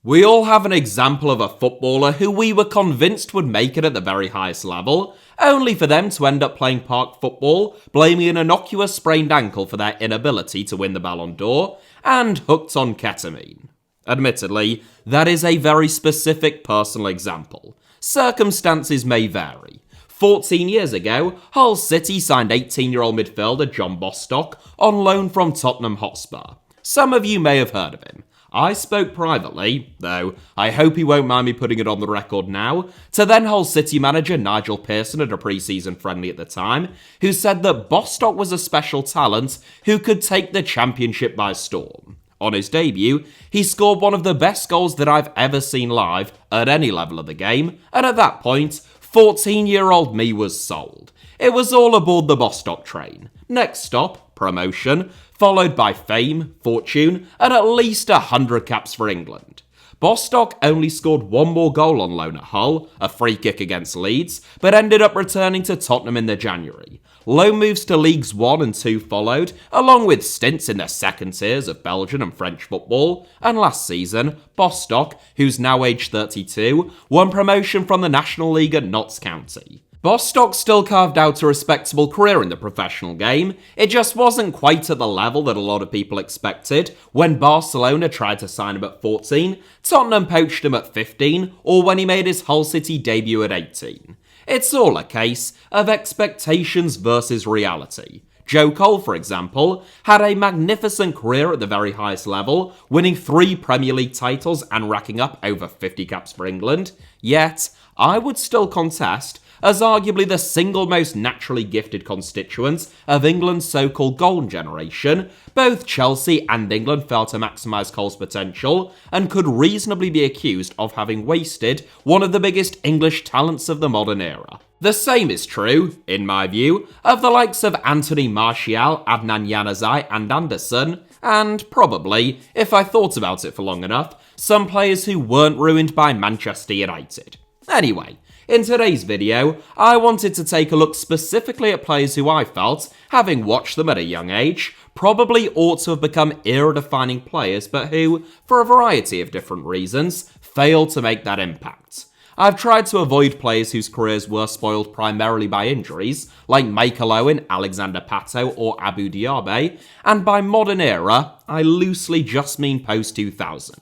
We all have an example of a footballer who we were convinced would make it at the very highest level, only for them to end up playing park football, blaming an innocuous sprained ankle for their inability to win the Ballon d'Or, and hooked on ketamine. Admittedly, that is a very specific personal example. Circumstances may vary. 14 years ago, Hull City signed 18-year-old midfielder John Bostock on loan from Tottenham Hotspur. Some of you may have heard of him. I spoke privately, though I hope he won't mind me putting it on the record now, to then Hull City manager Nigel Pearson at a pre-season friendly at the time, who said that Bostock was a special talent who could take the championship by storm. On his debut, he scored one of the best goals that I've ever seen live at any level of the game, and at that point, 14-year-old me was sold. It was all aboard the Bostock train. Next stop, promotion, followed by fame, fortune, and at least 100 caps for England. Bostock only scored one more goal on loan at Hull, a free kick against Leeds, but ended up returning to Tottenham in the January. Loan moves to Leagues 1 and 2 followed, along with stints in the second tiers of Belgian and French football, and last season, Bostock, who's now aged 32, won promotion from the National League at Notts County. Bostock still carved out a respectable career in the professional game, it just wasn't quite at the level that a lot of people expected. When Barcelona tried to sign him at 14, Tottenham poached him at 15, or when he made his Hull City debut at 18. It's all a case of expectations versus reality. Joe Cole, for example, had a magnificent career at the very highest level, winning 3 Premier League titles and racking up over 50 caps for England. Yet, I would still contest, as arguably the single most naturally gifted constituents of England's so-called golden generation, both Chelsea and England failed to maximise Cole's potential and could reasonably be accused of having wasted one of the biggest English talents of the modern era. The same is true, in my view, of the likes of Anthony Martial, Adnan Januzaj and Anderson, and probably, if I thought about it for long enough, some players who weren't ruined by Manchester United. Anyway, in today's video, I wanted to take a look specifically at players who I felt, having watched them at a young age, probably ought to have become era-defining players, but who, for a variety of different reasons, failed to make that impact. I've tried to avoid players whose careers were spoiled primarily by injuries, like Michael Owen, Alexander Pato, or Abu Diaby, and by modern era, I loosely just mean post-2000.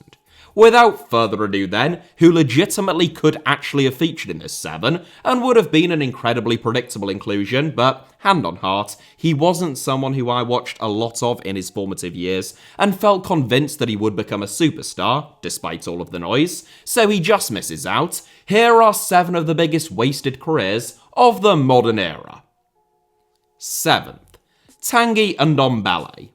Without further ado then, who legitimately could actually have featured in this 7 and would have been an incredibly predictable inclusion, but hand on heart, he wasn't someone who I watched a lot of in his formative years and felt convinced that he would become a superstar, despite all of the noise, so he just misses out. Here are 7 of the biggest wasted careers of the modern era. 7th, Tanguy Ndombele.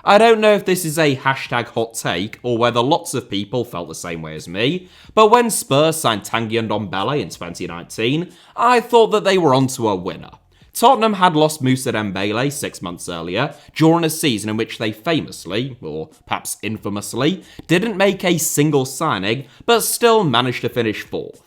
I don't know if this is a hashtag hot take or whether lots of people felt the same way as me, but when Spurs signed Tanguy Ndombele in 2019, I thought that they were onto a winner. Tottenham had lost Moussa Dembele 6 months earlier, during a season in which they famously, or perhaps infamously, didn't make a single signing, but still managed to finish 4th.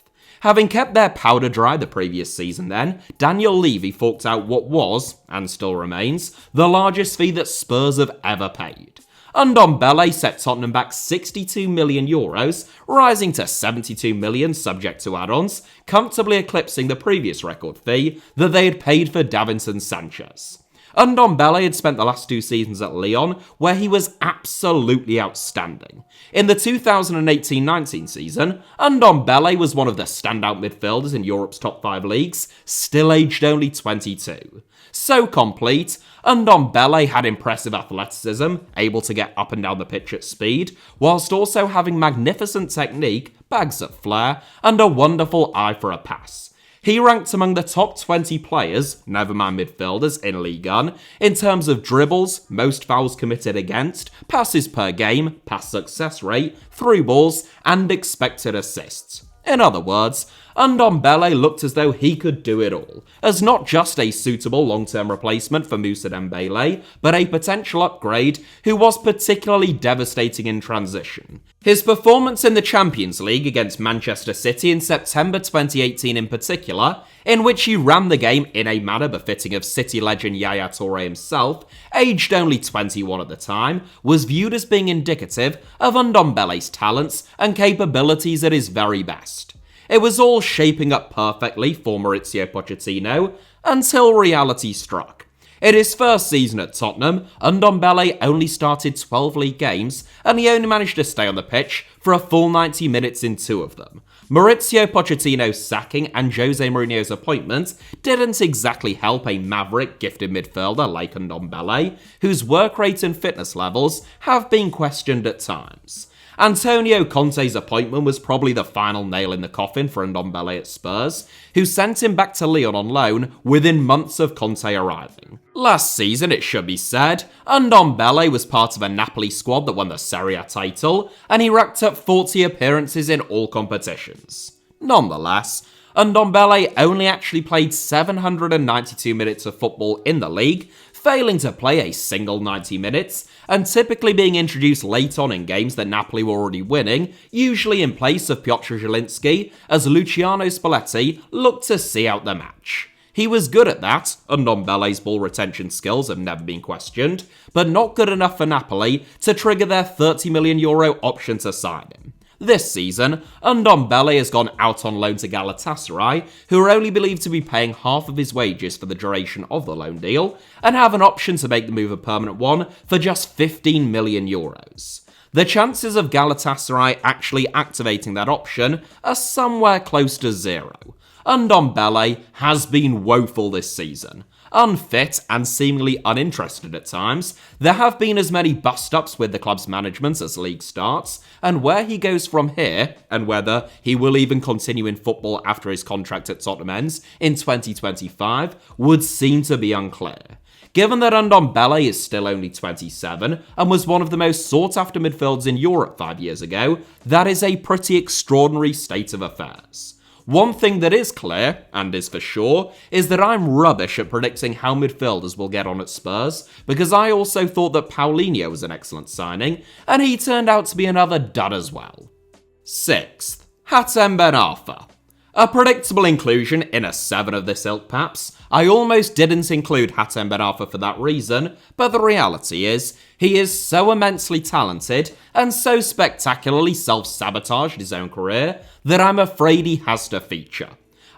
Having kept their powder dry the previous season then, Daniel Levy forked out what was, and still remains, the largest fee that Spurs have ever paid. Ndombele set Tottenham back €62 million, rising to €72 million subject to add-ons, comfortably eclipsing the previous record fee that they had paid for Davinson Sanchez. Ndombele had spent the last 2 seasons at Lyon, where he was absolutely outstanding. In the 2018-19 season, Ndombele was one of the standout midfielders in Europe's top 5 leagues, still aged only 22. So complete, Ndombele had impressive athleticism, able to get up and down the pitch at speed, whilst also having magnificent technique, bags of flair, and a wonderful eye for a pass. He ranked among the top 20 players, never mind midfielders, in Ligue 1 in terms of dribbles, most fouls committed against, passes per game, pass success rate, through balls, and expected assists. In other words, Ndombele looked as though he could do it all, as not just a suitable long-term replacement for Moussa Dembele, but a potential upgrade who was particularly devastating in transition. His performance in the Champions League against Manchester City in September 2018 in particular, in which he ran the game in a manner befitting of City legend Yaya Toure himself, aged only 21 at the time, was viewed as being indicative of Ndombele's talents and capabilities at his very best. It was all shaping up perfectly for Mauricio Pochettino until reality struck. In his first season at Tottenham, Ndombele only started 12 league games and he only managed to stay on the pitch for a full 90 minutes in 2 of them. Mauricio Pochettino's sacking and Jose Mourinho's appointment didn't exactly help a maverick gifted midfielder like Ndombele, whose work rate and fitness levels have been questioned at times. Antonio Conte's appointment was probably the final nail in the coffin for Ndombele at Spurs, who sent him back to Lyon on loan within months of Conte arriving. Last season, it should be said, Ndombele was part of a Napoli squad that won the Serie A title, and he racked up 40 appearances in all competitions. Nonetheless, Ndombele only actually played 792 minutes of football in the league, failing to play a single 90 minutes, and typically being introduced late on in games that Napoli were already winning, usually in place of Piotr Zielinski, as Luciano Spalletti looked to see out the match. He was good at that, and Ndombele's ball retention skills have never been questioned, but not good enough for Napoli to trigger their €30 million option to sign him. This season, Ndombele has gone out on loan to Galatasaray, who are only believed to be paying half of his wages for the duration of the loan deal, and have an option to make the move a permanent one for just €15 million. The chances of Galatasaray actually activating that option are somewhere close to zero. Ndombele has been woeful this season. Unfit and seemingly uninterested at times, there have been as many bust-ups with the club's management as league starts, and where he goes from here, and whether he will even continue in football after his contract at Tottenham ends in 2025, would seem to be unclear. Given that Ndombele is still only 27 and was one of the most sought-after midfielders in Europe 5 years ago, that is a pretty extraordinary state of affairs. One thing that is clear, and is for sure, is that I'm rubbish at predicting how midfielders will get on at Spurs, because I also thought that Paulinho was an excellent signing, and he turned out to be another dud as well. 6th, Hatem Ben Arfa. A predictable inclusion in a 7 of this ilk perhaps. I almost didn't include Hatem Ben Arfa for that reason, but the reality is, he is so immensely talented and so spectacularly self-sabotaged his own career that I'm afraid he has to feature.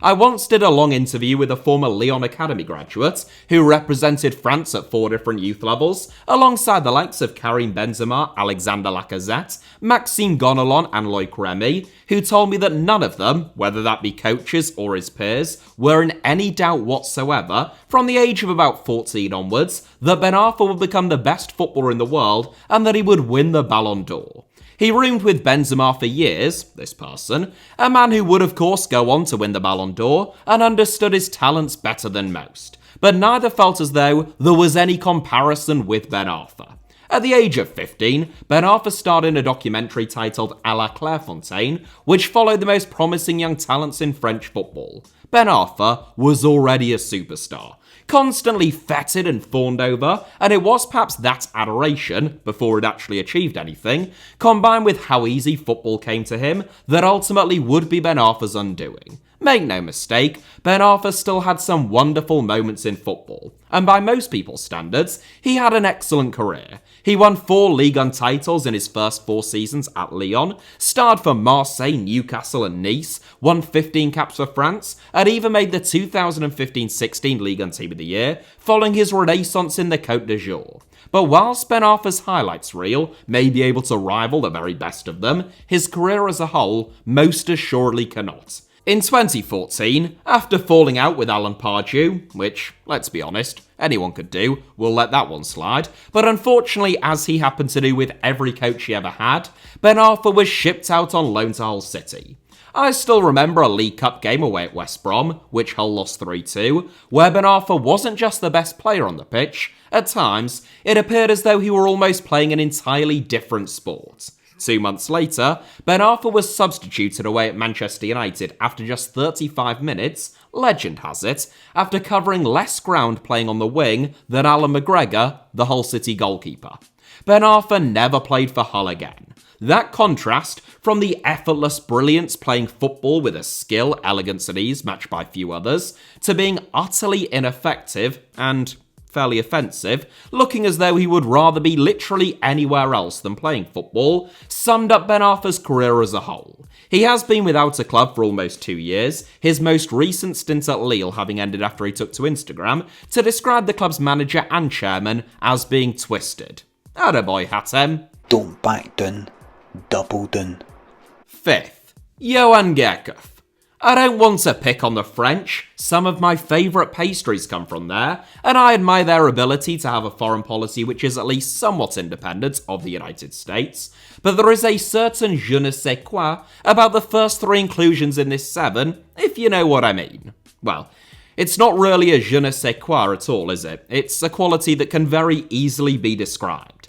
I once did a long interview with a former Lyon Academy graduate who represented France at 4 different youth levels, alongside the likes of Karim Benzema, Alexander Lacazette, Maxime Gonalon and Loic Remy, who told me that none of them, whether that be coaches or his peers, were in any doubt whatsoever, from the age of about 14 onwards, that Ben Arfa would become the best footballer in the world and that he would win the Ballon d'Or. He roomed with Benzema for years, this person, a man who would of course go on to win the Ballon d'Or and understood his talents better than most, but neither felt as though there was any comparison with Ben Arfa. At the age of 15, Ben Arfa starred in a documentary titled A la Clairefontaine, which followed the most promising young talents in French football. Ben Arfa was already a superstar, constantly feted and fawned over, and it was perhaps that adoration, before it actually achieved anything, combined with how easy football came to him, that ultimately would be Ben Arfa's undoing. Make no mistake, Ben Arfa still had some wonderful moments in football, and by most people's standards, he had an excellent career. He won 4 Ligue 1 titles in his first 4 seasons at Lyon, starred for Marseille, Newcastle and Nice, won 15 caps for France, and even made the 2015-16 Ligue 1 Team of the Year, following his renaissance in the Côte d'Azur. But whilst Ben Arfa's highlights reel may be able to rival the very best of them, his career as a whole most assuredly cannot. In 2014, after falling out with Alan Pardew, which, let's be honest, anyone could do, we'll let that one slide, but unfortunately, as he happened to do with every coach he ever had, Ben Arfa was shipped out on loan to Hull City. I still remember a League Cup game away at West Brom, which Hull lost 3-2, where Ben Arfa wasn't just the best player on the pitch. At times, it appeared as though he were almost playing an entirely different sport. 2 months later, Ben Arfa was substituted away at Manchester United after just 35 minutes, legend has it, after covering less ground playing on the wing than Alan McGregor, the Hull City goalkeeper. Ben Arfa never played for Hull again. That contrast from the effortless brilliance playing football with a skill, elegance and ease matched by few others, to being utterly ineffective and fairly offensive, looking as though he would rather be literally anywhere else than playing football, summed up Ben Arfa's career as a whole. He has been without a club for almost 2 years, his most recent stint at Lille having ended after he took to Instagram to describe the club's manager and chairman as being twisted. Attaboy, Hatem. Don't back down, double down. 5th, Johan Gerkhoff. I don't want to pick on the French, some of my favourite pastries come from there, and I admire their ability to have a foreign policy which is at least somewhat independent of the United States, but there is a certain je ne sais quoi about the first 3 inclusions in this 7, if you know what I mean. Well, it's not really a je ne sais quoi at all, is it? It's a quality that can very easily be described.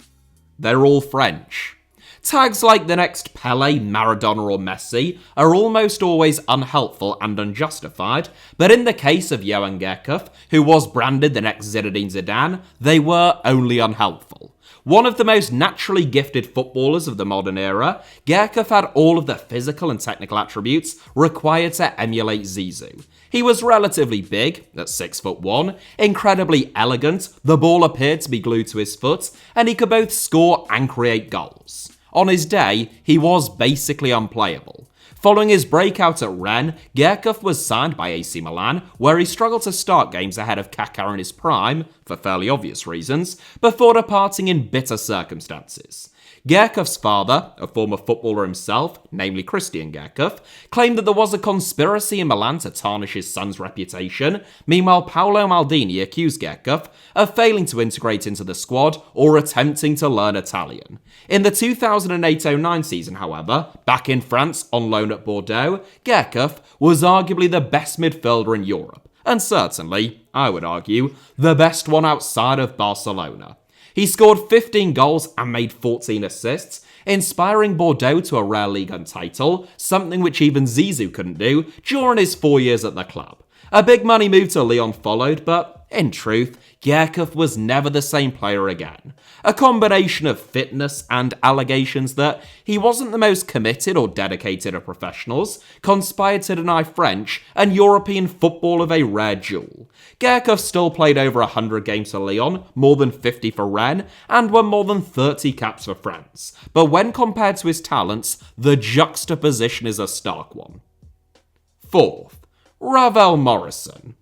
They're all French. Tags like the next Pele, Maradona or Messi are almost always unhelpful and unjustified, but in the case of Johan Gerkhoff, who was branded the next Zinedine Zidane, they were only unhelpful. One of the most naturally gifted footballers of the modern era, Gerkhoff had all of the physical and technical attributes required to emulate Zizou. He was relatively big, at 6'1", incredibly elegant, the ball appeared to be glued to his foot, and he could both score and create goals. On his day, he was basically unplayable. Following his breakout at Rennes, Gerkhoff was signed by AC Milan, where he struggled to start games ahead of Kaká in his prime, for fairly obvious reasons, before departing in bitter circumstances. Gerkhoff's father, a former footballer himself, namely Christian Gerkhoff, claimed that there was a conspiracy in Milan to tarnish his son's reputation. Meanwhile, Paolo Maldini accused Gerkhoff of failing to integrate into the squad or attempting to learn Italian. In the 2008-09 season, however, back in France on loan at Bordeaux, Gerkhoff was arguably the best midfielder in Europe, and certainly, I would argue, the best one outside of Barcelona. He scored 15 goals and made 14 assists, inspiring Bordeaux to a rare Ligue 1 title, something which even Zizou couldn't do during his 4 years at the club. A big money move to Lyon followed, but in truth, Gerkhoff was never the same player again. A combination of fitness and allegations that he wasn't the most committed or dedicated of professionals conspired to deny French and European football of a rare jewel. Gerkhoff still played over 100 games for Lyon, more than 50 for Rennes, and won more than 30 caps for France. But when compared to his talents, the juxtaposition is a stark one. 4th, Ravel Morrison.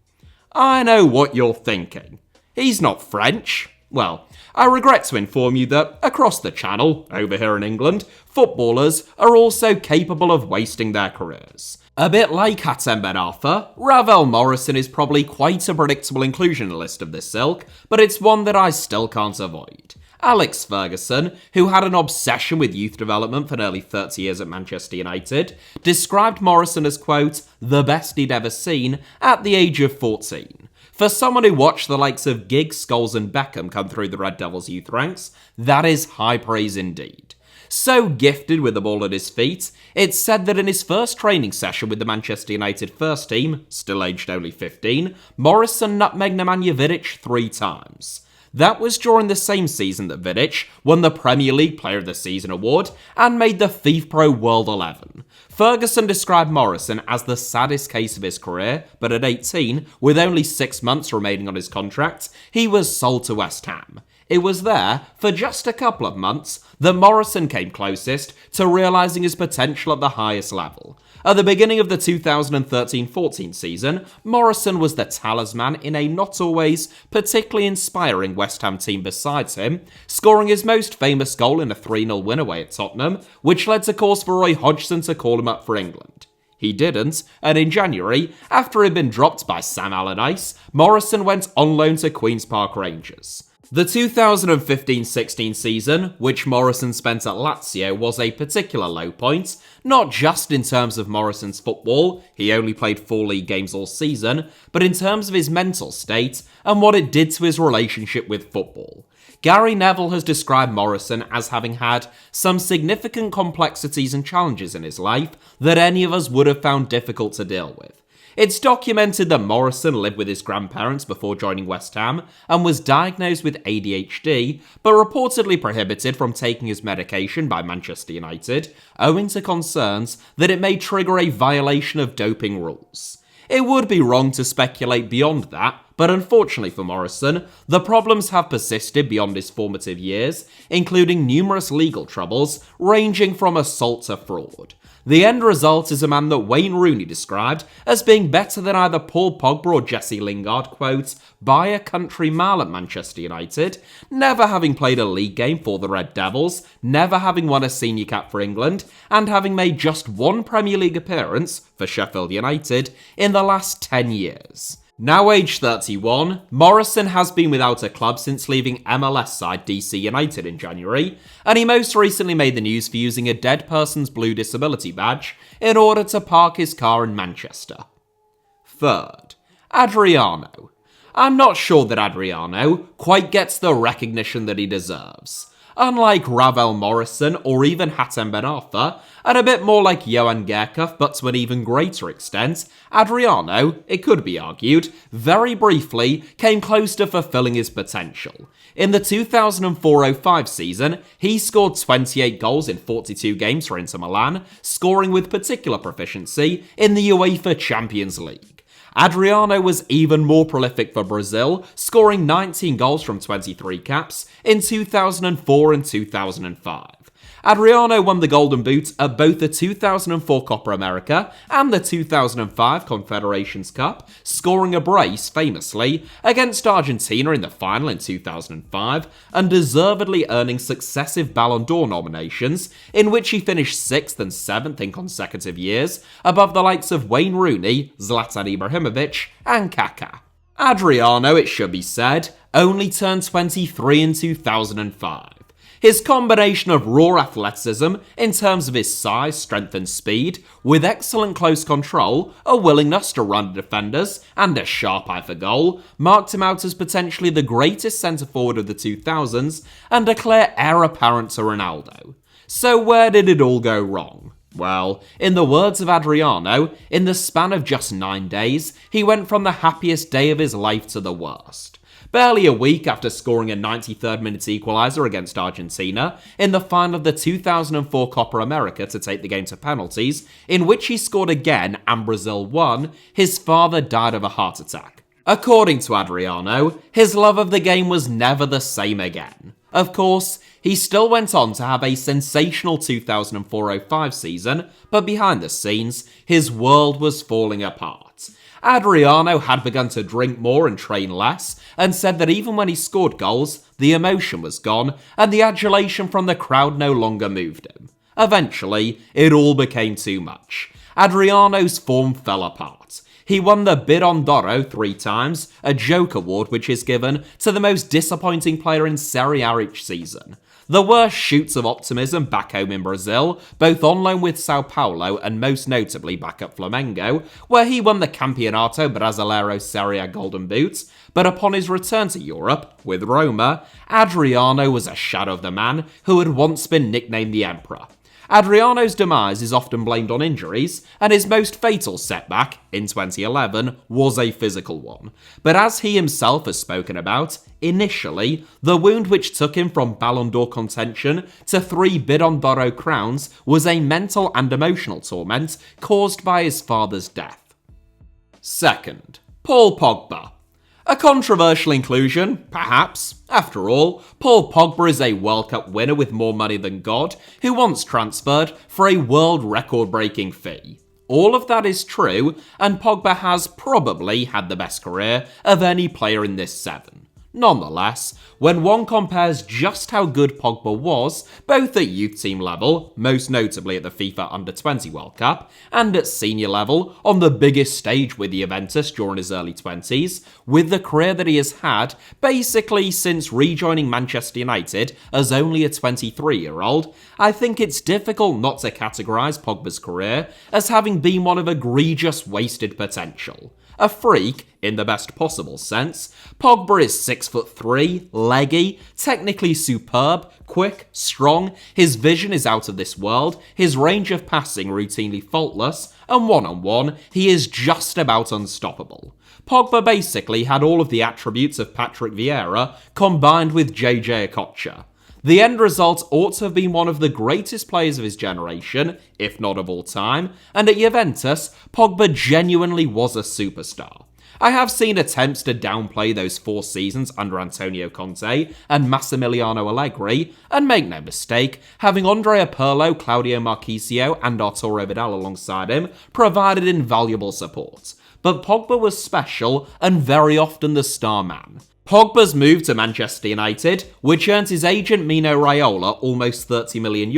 I know what you're thinking. He's not French. Well, I regret to inform you that across the channel, over here in England, footballers are also capable of wasting their careers. A bit like Hatem Ben Arfa, Ravel Morrison is probably quite a predictable inclusion in a list of this ilk, but it's one that I still can't avoid. Alex Ferguson, who had an obsession with youth development for nearly 30 years at Manchester United, described Morrison as, quote, the best he'd ever seen at the age of 14. For someone who watched the likes of Giggs, Scholes and Beckham come through the Red Devils youth ranks, that is high praise indeed. So gifted with the ball at his feet, it's said that in his first training session with the Manchester United first team, still aged only 15, Morrison nutmegged Nemanja Vidic 3 times. That was during the same season that Vidic won the Premier League Player of the Season award and made the FIFPro World 11. Ferguson described Morrison as the saddest case of his career, but at 18, with only 6 months remaining on his contract, he was sold to West Ham. It was there, for just a couple of months, that Morrison came closest to realising his potential at the highest level. At the beginning of the 2013-14 season, Morrison was the talisman in a not always particularly inspiring West Ham team besides him, scoring his most famous goal in a 3-0 win away at Tottenham, which led to calls for Roy Hodgson to call him up for England. He didn't, and in January, after he'd been dropped by Sam Allardyce, Morrison went on loan to Queen's Park Rangers. The 2015-16 season, which Morrison spent at Lazio, was a particular low point, not just in terms of Morrison's football, he only played 4 league games all season, but in terms of his mental state and what it did to his relationship with football. Gary Neville has described Morrison as having had some significant complexities and challenges in his life that any of us would have found difficult to deal with. It's documented that Morrison lived with his grandparents before joining West Ham and was diagnosed with ADHD, but reportedly prohibited from taking his medication by Manchester United, owing to concerns that it may trigger a violation of doping rules. It would be wrong to speculate beyond that, but unfortunately for Morrison, the problems have persisted beyond his formative years, including numerous legal troubles ranging from assault to fraud. The end result is a man that Wayne Rooney described as being better than either Paul Pogba or Jesse Lingard, quote, by a country mile at Manchester United, never having played a league game for the Red Devils, never having won a senior cap for England, and having made just one Premier League appearance for Sheffield United in the last 10 years. Now aged 31, Morrison has been without a club since leaving MLS side DC United in January, and he most recently made the news for using a dead person's blue disability badge in order to park his car in Manchester. Third, Adriano. I'm not sure that Adriano quite gets the recognition that he deserves. Unlike Ravel Morrison or even Hatem Ben Arfa, and a bit more like Johan Gerkhoff, but to an even greater extent, Adriano, it could be argued, very briefly came close to fulfilling his potential. In the 2004-05 season, he scored 28 goals in 42 games for Inter Milan, scoring with particular proficiency in the UEFA Champions League. Adriano was even more prolific for Brazil, scoring 19 goals from 23 caps in 2004 and 2005. Adriano won the Golden Boot at both the 2004 Copa America and the 2005 Confederations Cup, scoring a brace, famously, against Argentina in the final in 2005, and deservedly earning successive Ballon d'Or nominations, in which he finished 6th and 7th in consecutive years, above the likes of Wayne Rooney, Zlatan Ibrahimovic, and Kaká. Adriano, it should be said, only turned 23 in 2005. His combination of raw athleticism in terms of his size, strength and speed, with excellent close control, a willingness to run defenders, and a sharp eye for goal, marked him out as potentially the greatest centre-forward of the 2000s and a clear heir apparent to Ronaldo. So where did it all go wrong? Well, in the words of Adriano, in the span of just 9 days, he went from the happiest day of his life to the worst. Barely a week after scoring a 93rd minute equaliser against Argentina in the final of the 2004 Copa America to take the game to penalties, in which he scored again and Brazil won, his father died of a heart attack. According to Adriano, his love of the game was never the same again. Of course, he still went on to have a sensational 2004-05 season, but behind the scenes, his world was falling apart. Adriano had begun to drink more and train less, and said that even when he scored goals, the emotion was gone, and the adulation from the crowd no longer moved him. Eventually, it all became too much. Adriano's form fell apart. He won the Ballon d'Oro 3 times, a joke award which is given to the most disappointing player in Serie A each season. The worst shoots of optimism back home in Brazil, both on loan with Sao Paulo and most notably back at Flamengo, where he won the Campeonato Brasileiro Serie A Golden Boot, but upon his return to Europe, with Roma, Adriano was a shadow of the man who had once been nicknamed the Emperor. Adriano's demise is often blamed on injuries, and his most fatal setback, in 2011, was a physical one. But as he himself has spoken about, initially, the wound which took him from Ballon d'Or contention to 3 Ballon d'Oro crowns was a mental and emotional torment caused by his father's death. Second, Paul Pogba. A controversial inclusion, perhaps. After all, Paul Pogba is a World Cup winner with more money than God, who once transferred for a world record-breaking fee. All of that is true, and Pogba has probably had the best career of any player in this 7. Nonetheless, when one compares just how good Pogba was, both at youth team level, most notably at the FIFA Under-20 World Cup, and at senior level, on the biggest stage with Juventus during his early 20s, with the career that he has had, basically since rejoining Manchester United as only a 23-year-old, I think it's difficult not to categorise Pogba's career as having been one of egregious wasted potential. A freak in the best possible sense. Pogba is 6'3", leggy, technically superb, quick, strong, his vision is out of this world, his range of passing routinely faultless, and one-on-one, he is just about unstoppable. Pogba basically had all of the attributes of Patrick Vieira combined with JJ Okocha. The end result ought to have been one of the greatest players of his generation, if not of all time, and at Juventus, Pogba genuinely was a superstar. I have seen attempts to downplay those 4 seasons under Antonio Conte and Massimiliano Allegri, and make no mistake, having Andrea Pirlo, Claudio Marchisio, and Arturo Vidal alongside him provided invaluable support. But Pogba was special and very often the star man. Pogba's move to Manchester United, which earned his agent Mino Raiola almost €30 million,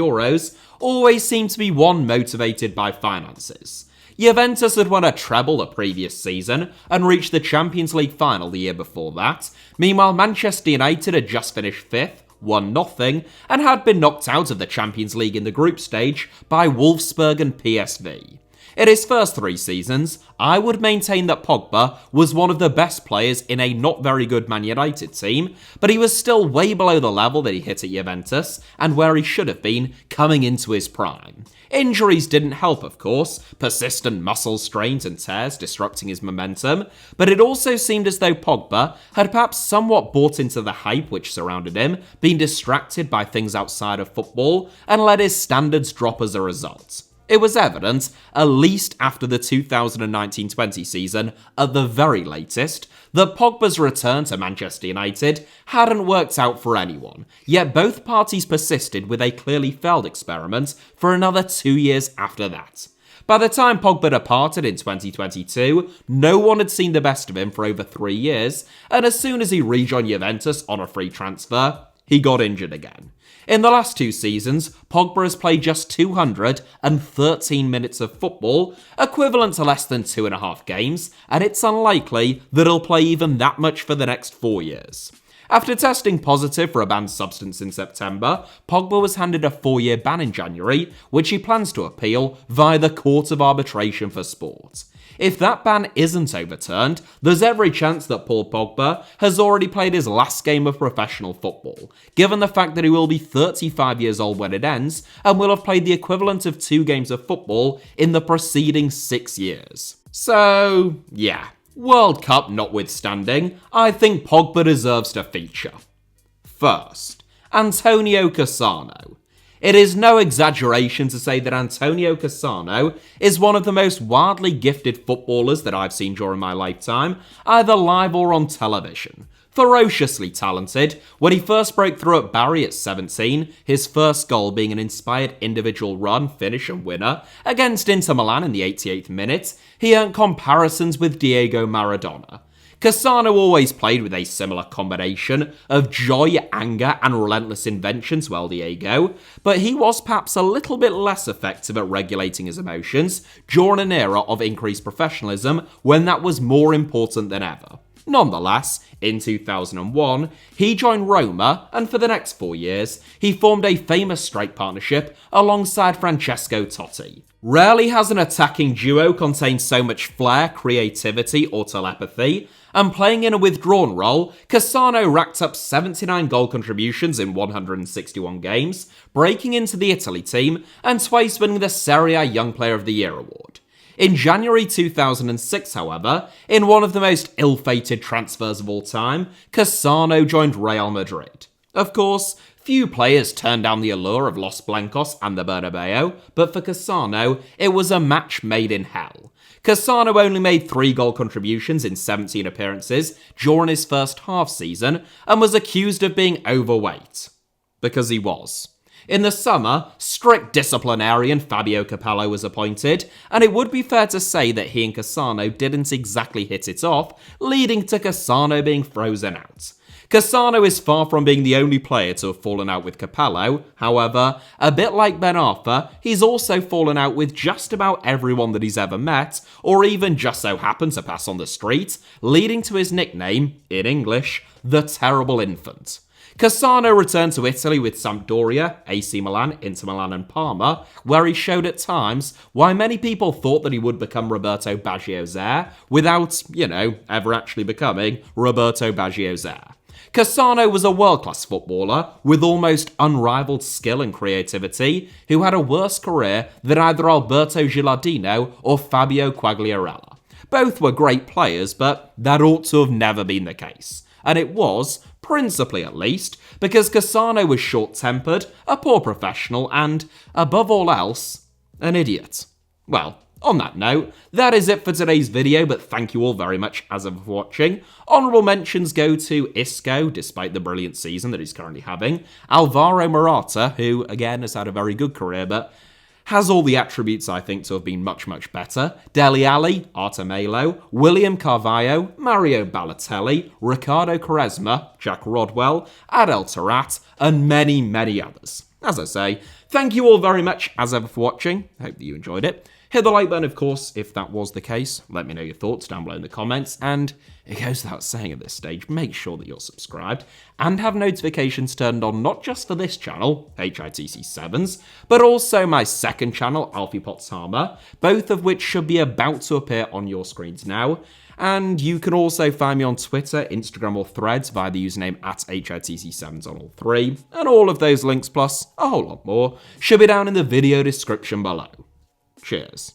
always seemed to be one motivated by finances. Juventus had won a treble the previous season and reached the Champions League final the year before that. Meanwhile, Manchester United had just finished 5th, 1-0, and had been knocked out of the Champions League in the group stage by Wolfsburg and PSV. In his first 3 seasons, I would maintain that Pogba was one of the best players in a not very good Man United team, but he was still way below the level that he hit at Juventus and where he should have been coming into his prime. Injuries didn't help, of course, persistent muscle strains and tears disrupting his momentum, but it also seemed as though Pogba had perhaps somewhat bought into the hype which surrounded him, been distracted by things outside of football, and let his standards drop as a result. It was evident, at least after the 2019-20 season, at the very latest, that Pogba's return to Manchester United hadn't worked out for anyone, yet both parties persisted with a clearly failed experiment for another 2 years after that. By the time Pogba departed in 2022, no one had seen the best of him for over 3 years, and as soon as he rejoined Juventus on a free transfer, he got injured again. In the last 2 seasons, Pogba has played just 213 minutes of football, equivalent to less than 2.5 games, and it's unlikely that he'll play even that much for the next 4 years. After testing positive for a banned substance in September, Pogba was handed a 4-year ban in January, which he plans to appeal via the Court of Arbitration for Sport. If that ban isn't overturned, there's every chance that Paul Pogba has already played his last game of professional football, given the fact that he will be 35 years old when it ends and will have played the equivalent of 2 games of football in the preceding 6 years. So, yeah, World Cup notwithstanding, I think Pogba deserves to feature. First, Antonio Cassano. It is no exaggeration to say that Antonio Cassano is one of the most wildly gifted footballers that I've seen during my lifetime, either live or on television. Ferociously talented, when he first broke through at Barry at 17, his first goal being an inspired individual run, finish and winner, against Inter Milan in the 88th minute, he earned comparisons with Diego Maradona. Cassano always played with a similar combination of joy, anger, and relentless invention to El Diego, but he was perhaps a little bit less effective at regulating his emotions during an era of increased professionalism when that was more important than ever. Nonetheless, in 2001, he joined Roma, and for the next 4 years, he formed a famous strike partnership alongside Francesco Totti. Rarely has an attacking duo contained so much flair, creativity, or telepathy, and playing in a withdrawn role, Cassano racked up 79 goal contributions in 161 games, breaking into the Italy team, and twice winning the Serie A Young Player of the Year award. In January 2006, however, in one of the most ill-fated transfers of all time, Cassano joined Real Madrid. Of course, few players turned down the allure of Los Blancos and the Bernabeu, but for Cassano, it was a match made in hell. Cassano only made 3 goal contributions in 17 appearances during his first half season and was accused of being overweight. Because he was. In the summer, strict disciplinarian Fabio Capello was appointed, and it would be fair to say that he and Cassano didn't exactly hit it off, leading to Cassano being frozen out. Cassano is far from being the only player to have fallen out with Capello. However, a bit like Ben Arfa, he's also fallen out with just about everyone that he's ever met, or even just so happened to pass on the street, leading to his nickname, in English, the Terrible Infant. Cassano returned to Italy with Sampdoria, AC Milan, Inter Milan and Parma, where he showed at times why many people thought that he would become Roberto Baggio's heir without, ever actually becoming Roberto Baggio's heir. Cassano was a world-class footballer with almost unrivaled skill and creativity who had a worse career than either Alberto Gilardino or Fabio Quagliarella. Both were great players, but that ought to have never been the case. And it was, principally at least, because Cassano was short-tempered, a poor professional, and, above all else, an idiot. Well, on that note, that is it for today's video, but thank you all very much as ever for watching. Honourable mentions go to Isco, despite the brilliant season that he's currently having, Alvaro Morata, who, again, has had a very good career, but has all the attributes I think to have been much, much better, Dele Alli, Artemelo, William Carvalho, Mario Balotelli, Ricardo Quaresma, Jack Rodwell, Adel Taarabt, and many, many others. As I say, thank you all very much as ever for watching. Hope that you enjoyed it. Hit the like button, of course, if that was the case. Let me know your thoughts down below in the comments. And it goes without saying at this stage, make sure that you're subscribed and have notifications turned on not just for this channel, HITC Sevens, but also my second channel, Alfie Potsheimer, both of which should be about to appear on your screens now. And you can also find me on Twitter, Instagram or Threads via the username @HITC Sevens on all three. And all of those links plus a whole lot more should be down in the video description below. Cheers.